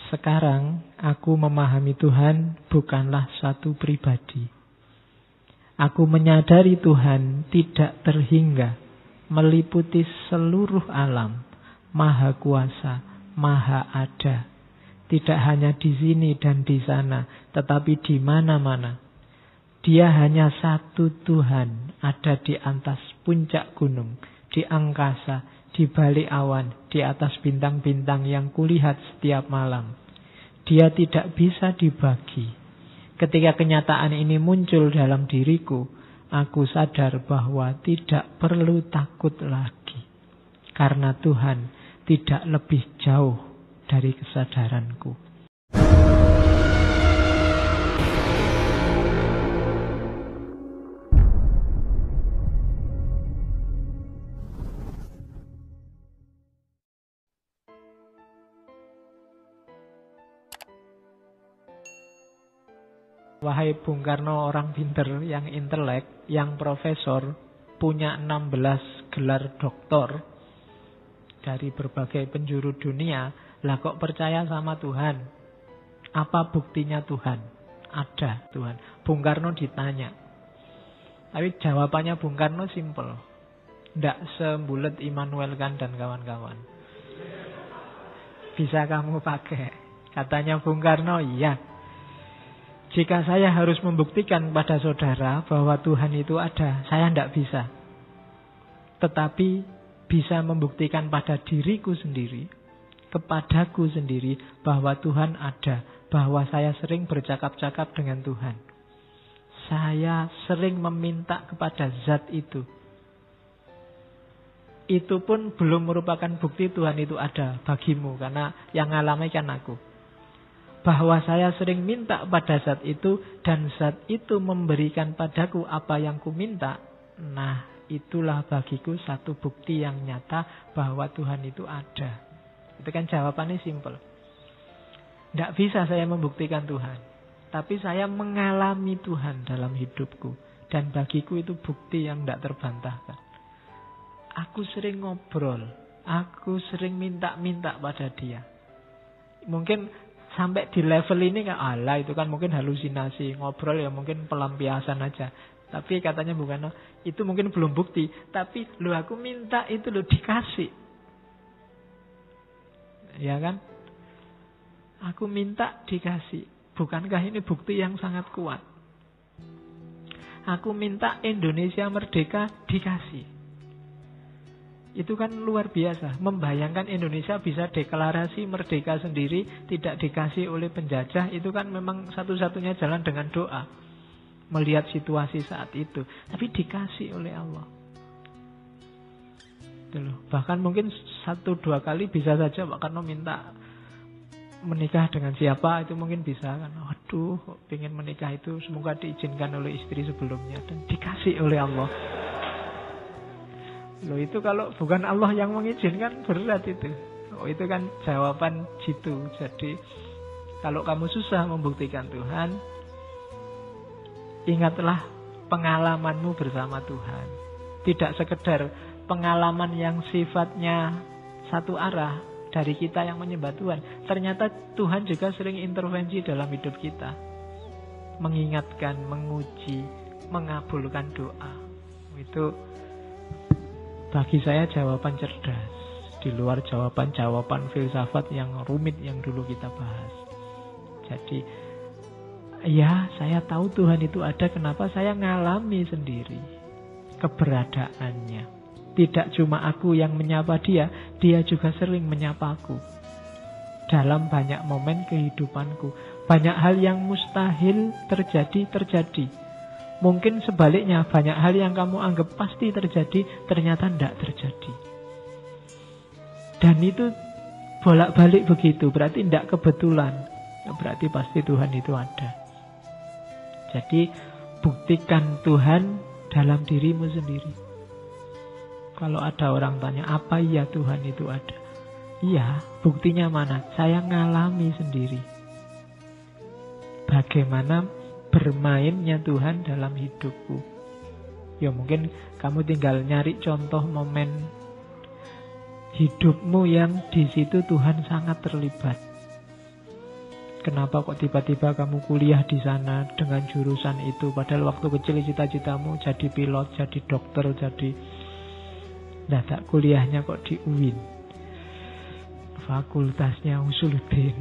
Sekarang aku memahami Tuhan bukanlah satu pribadi. Aku menyadari Tuhan tidak terhingga, meliputi seluruh alam, maha kuasa, maha ada. Tidak hanya di sini dan di sana, tetapi di mana-mana. Dia hanya satu Tuhan, ada di atas puncak gunung, di angkasa, di balik awan, di atas bintang-bintang yang kulihat setiap malam. Dia tidak bisa dibagi. Ketika kenyataan ini muncul dalam diriku, aku sadar bahwa tidak perlu takut lagi. Karena Tuhan tidak lebih jauh dari kesadaranku. Wahai Bung Karno, orang pinter, yang intelek, yang profesor, punya 16 gelar doktor dari berbagai penjuru dunia, lah kok percaya sama Tuhan? Apa buktinya Tuhan? Ada Tuhan. Bung Karno ditanya. Tapi jawabannya Bung Karno simple. Tidak sembulet Immanuel Kant dan kawan-kawan. Bisa kamu pakai. Katanya Bung Karno, iya. Jika saya harus membuktikan pada saudara bahwa Tuhan itu ada, saya tidak bisa. Tetapi bisa membuktikan pada diriku sendiri, kepadaku sendiri, bahwa Tuhan ada, bahwa saya sering bercakap-cakap dengan Tuhan. Saya sering meminta kepada zat itu. Itu pun belum merupakan bukti Tuhan itu ada bagimu, karena yang ngalami kan aku. Bahwa saya sering minta pada zat itu, dan zat itu memberikan padaku apa yang ku minta. Nah, itulah bagiku satu bukti yang nyata bahwa Tuhan itu ada. Itu kan jawabannya simple. Tidak bisa saya membuktikan Tuhan, tapi saya mengalami Tuhan dalam hidupku. Dan bagiku itu bukti yang tidak terbantahkan. Aku sering ngobrol, aku sering minta-minta pada dia. Mungkin sampai di level ini kan, alah itu kan mungkin halusinasi, ngobrol ya mungkin pelampiasan aja. Tapi katanya bukan, itu mungkin belum bukti. Tapi lu aku minta itu lu dikasih. Ya kan? Aku minta dikasih. Bukankah ini bukti yang sangat kuat? Aku minta Indonesia merdeka dikasih. Itu kan luar biasa. Membayangkan Indonesia bisa deklarasi merdeka sendiri, tidak dikasih oleh penjajah, itu kan memang satu-satunya jalan dengan doa. Melihat situasi saat itu. Tapi dikasih oleh Allah. Itu loh. Bahkan mungkin 1-2 kali bisa saja Pak Karno minta menikah dengan siapa, itu mungkin bisa kan. Waduh, pengen menikah itu semoga diizinkan oleh istri sebelumnya. Dan dikasih oleh Allah. Loh, itu kalau bukan Allah yang mengizinkan berat itu. Oh, itu kan jawaban jitu. Jadi kalau kamu susah membuktikan Tuhan, ingatlah pengalamanmu bersama Tuhan. Tidak sekedar pengalaman yang sifatnya satu arah dari kita yang menyembah Tuhan. Ternyata Tuhan juga sering intervensi dalam hidup kita. Mengingatkan, menguji, mengabulkan doa. Itu bagi saya jawaban cerdas, di luar jawaban-jawaban filsafat yang rumit yang dulu kita bahas. Jadi, ya saya tahu Tuhan itu ada, kenapa saya ngalami sendiri keberadaannya. Tidak cuma aku yang menyapa dia, dia juga sering menyapaku. Dalam banyak momen kehidupanku, banyak hal yang mustahil terjadi. Mungkin sebaliknya, banyak hal yang kamu anggap pasti terjadi, ternyata tidak terjadi. Dan itu bolak-balik begitu, berarti tidak kebetulan. Berarti pasti Tuhan itu ada. Jadi, buktikan Tuhan dalam dirimu sendiri. Kalau ada orang tanya, apa iya Tuhan itu ada? Iya, buktinya mana? Saya ngalami sendiri. Bagaimana bermainnya Tuhan dalam hidupku. Ya mungkin kamu tinggal nyari contoh momen hidupmu yang di situ Tuhan sangat terlibat. Kenapa kok tiba-tiba kamu kuliah di sana dengan jurusan itu, padahal waktu kecil cita-citamu jadi pilot, jadi dokter, jadi tak kuliahnya kok di UIN, fakultasnya Usuluddin.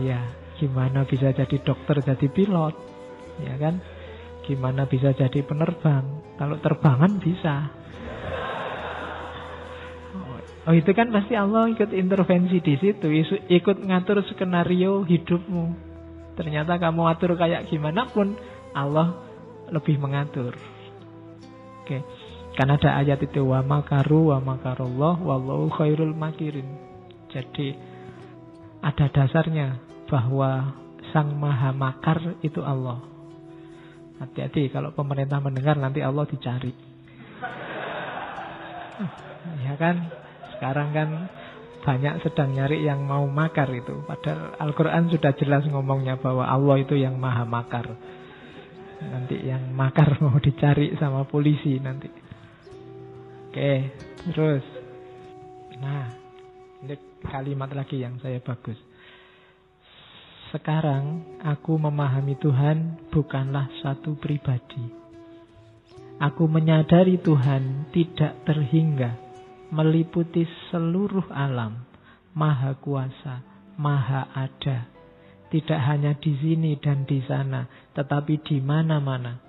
Ya, gimana bisa jadi dokter, jadi pilot, ya kan? Gimana bisa jadi penerbang? Kalau terbangan bisa. Oh, itu kan pasti Allah ikut intervensi di situ, ikut ngatur skenario hidupmu. Ternyata kamu atur kayak gimana pun Allah lebih mengatur. Oke. Karena ada ayat itu wa makaru wa makarullah wallahu khairul makirin. Jadi ada dasarnya bahwa sang maha makar itu Allah. Hati-hati kalau pemerintah mendengar nanti Allah dicari. Ya kan? Sekarang kan banyak sedang nyari yang mau makar itu. Padahal Al-Quran sudah jelas ngomongnya bahwa Allah itu yang maha makar. Nanti yang makar mau dicari sama polisi nanti. Oke, terus. Nah, ini kalimat lagi yang saya bagus. Sekarang aku memahami Tuhan bukanlah satu pribadi. Aku menyadari Tuhan tidak terhingga, meliputi seluruh alam, maha kuasa, maha ada. Tidak hanya di sini dan di sana, tetapi di mana-mana.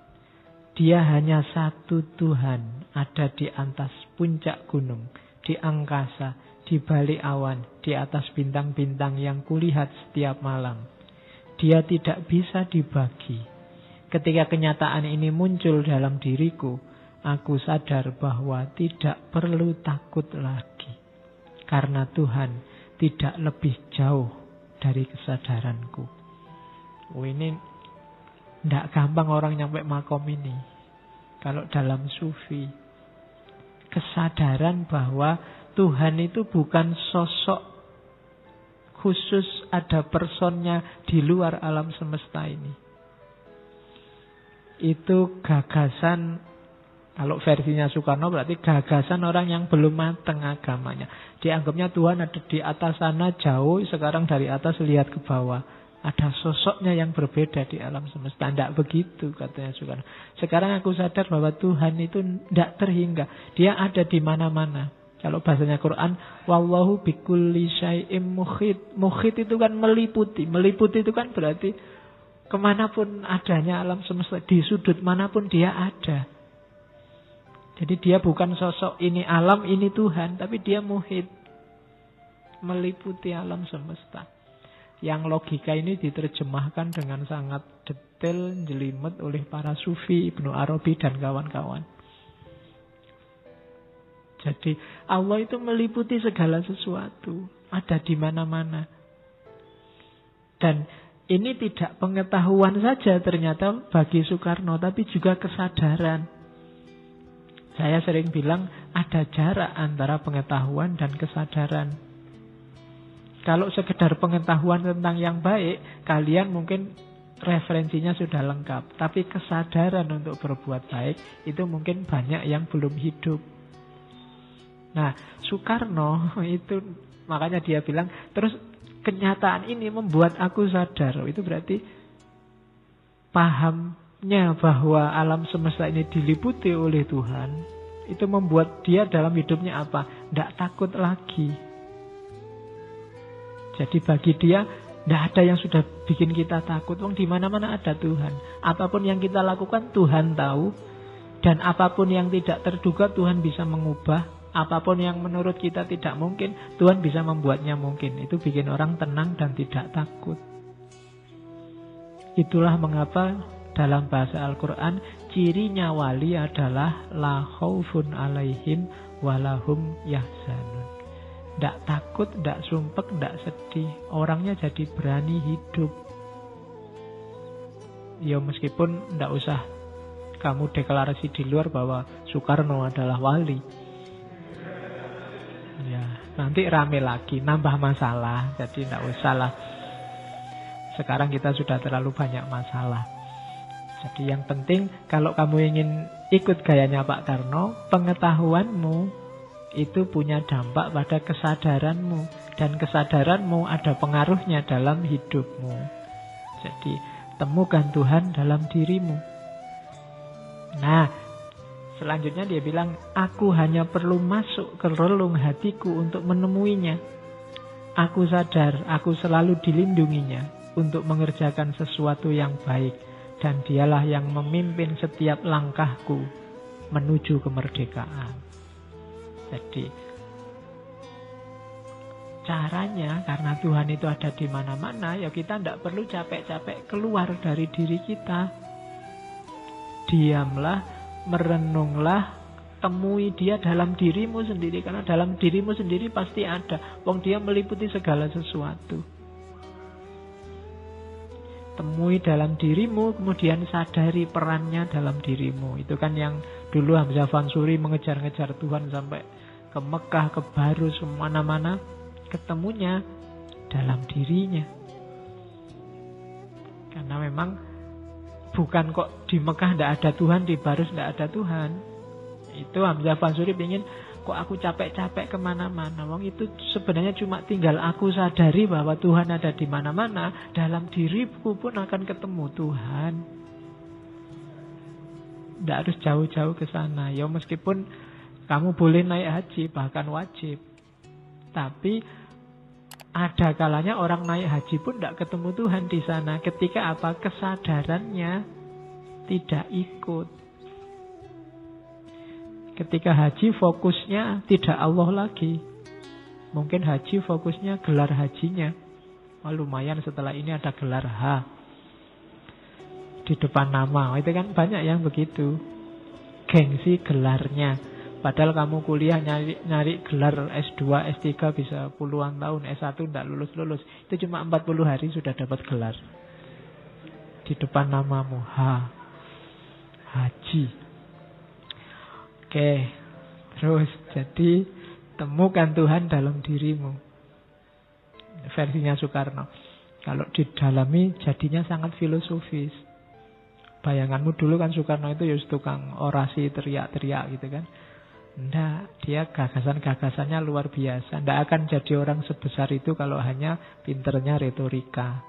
Dia hanya satu Tuhan, ada di atas puncak gunung, di angkasa, di balik awan, di atas bintang-bintang yang kulihat setiap malam. Dia tidak bisa dibagi. Ketika kenyataan ini muncul dalam diriku, aku sadar bahwa tidak perlu takut lagi. Karena Tuhan tidak lebih jauh dari kesadaranku. Ini tidak gampang orang nyampe makom ini. Kalau dalam sufi, kesadaran bahwa Tuhan itu bukan sosok khusus, ada personnya di luar alam semesta ini. Itu gagasan, kalau versinya Soekarno berarti gagasan orang yang belum matang agamanya. Dianggapnya Tuhan ada di atas sana jauh, sekarang dari atas lihat ke bawah. Ada sosoknya yang berbeda di alam semesta. Tidak begitu katanya Soekarno. Sekarang aku sadar bahwa Tuhan itu tidak terhingga. Dia ada di mana-mana. Kalau bahasanya Quran, wallahu bikulli syai'im muhit. Muhit itu kan meliputi. Meliputi itu kan berarti kemanapun adanya alam semesta, di sudut manapun dia ada. Jadi dia bukan sosok ini alam, ini Tuhan, tapi dia muhit, meliputi alam semesta. Yang logika ini diterjemahkan dengan sangat detail, jelimet oleh para sufi, Ibnu Arabi dan kawan-kawan. Jadi Allah itu meliputi segala sesuatu, ada di mana-mana. Dan ini tidak pengetahuan saja ternyata bagi Soekarno, tapi juga kesadaran. Saya sering bilang ada jarak antara pengetahuan dan kesadaran. Kalau sekedar pengetahuan tentang yang baik, kalian mungkin referensinya sudah lengkap. Tapi kesadaran untuk berbuat baik, itu mungkin banyak yang belum hidup. Nah, Soekarno itu, makanya dia bilang, terus kenyataan ini membuat aku sadar. Itu berarti pahamnya bahwa alam semesta ini diliputi oleh Tuhan, itu membuat dia dalam hidupnya apa? Tidak takut lagi. Jadi bagi dia tidak ada yang sudah bikin kita takut. Wong di mana-mana ada Tuhan. Apapun yang kita lakukan Tuhan tahu, dan apapun yang tidak terduga Tuhan bisa mengubah. Apapun yang menurut kita tidak mungkin, Tuhan bisa membuatnya mungkin. Itu bikin orang tenang dan tidak takut. Itulah mengapa dalam bahasa Al-Quran cirinya wali adalah la khaufun alaihim walahum yahzanun. Tidak takut, tidak sumpek, tidak sedih. Orangnya jadi berani hidup. Ya meskipun tidak usah kamu deklarasi di luar bahwa Soekarno adalah wali. Ya, nanti rame lagi, nambah masalah. Jadi tidak usah lah. Sekarang kita sudah terlalu banyak masalah. Jadi yang penting kalau kamu ingin ikut gayanya Pak Karno, pengetahuanmu itu punya dampak pada kesadaranmu. Dan kesadaranmu ada pengaruhnya dalam hidupmu. Jadi, temukan Tuhan dalam dirimu. Nah, selanjutnya dia bilang, aku hanya perlu masuk ke relung hatiku untuk menemuinya. Aku sadar, aku selalu dilindunginya untuk mengerjakan sesuatu yang baik. Dan dialah yang memimpin setiap langkahku menuju kemerdekaan. Jadi, caranya, karena Tuhan itu ada di mana-mana, ya kita tidak perlu capek-capek keluar dari diri kita. Diamlah, merenunglah, temui dia dalam dirimu sendiri. Karena dalam dirimu sendiri pasti ada. Wong dia meliputi segala sesuatu. Temui dalam dirimu, kemudian sadari perannya dalam dirimu. Itu kan yang dulu Hamzah Fansuri mengejar-ngejar Tuhan sampai ke Mekah, ke Barus, kemana-mana. Ketemunya dalam dirinya. Karena memang bukan kok di Mekah tidak ada Tuhan, di Barus tidak ada Tuhan. Itu Hamzah Fansuri ingin, kok aku capek-capek kemana-mana. Wong itu sebenarnya cuma tinggal aku sadari bahwa Tuhan ada di mana-mana. Dalam diriku pun akan ketemu Tuhan. Tidak harus jauh-jauh ke sana. Ya meskipun kamu boleh naik haji, bahkan wajib. Tapi ada kalanya orang naik haji pun tidak ketemu Tuhan di sana. Ketika apa? Kesadarannya tidak ikut. Ketika haji fokusnya tidak Allah lagi. Mungkin haji fokusnya gelar hajinya. Oh, lumayan setelah ini ada gelar H di depan nama. Itu kan banyak yang begitu. Gengsi gelarnya. Padahal kamu kuliah nyari gelar S2, S3 bisa puluhan tahun, S1 tidak lulus-lulus. Itu cuma 40 hari sudah dapat gelar. Di depan namamu H. Haji. Oke, terus jadi temukan Tuhan dalam dirimu. Versinya Soekarno. Kalau didalami jadinya sangat filosofis. Bayanganmu dulu kan Soekarno itu ya tukang orasi teriak-teriak gitu kan. Enggak, dia gagasan-gagasannya luar biasa. Enggak akan jadi orang sebesar itu kalau hanya pinternya retorika.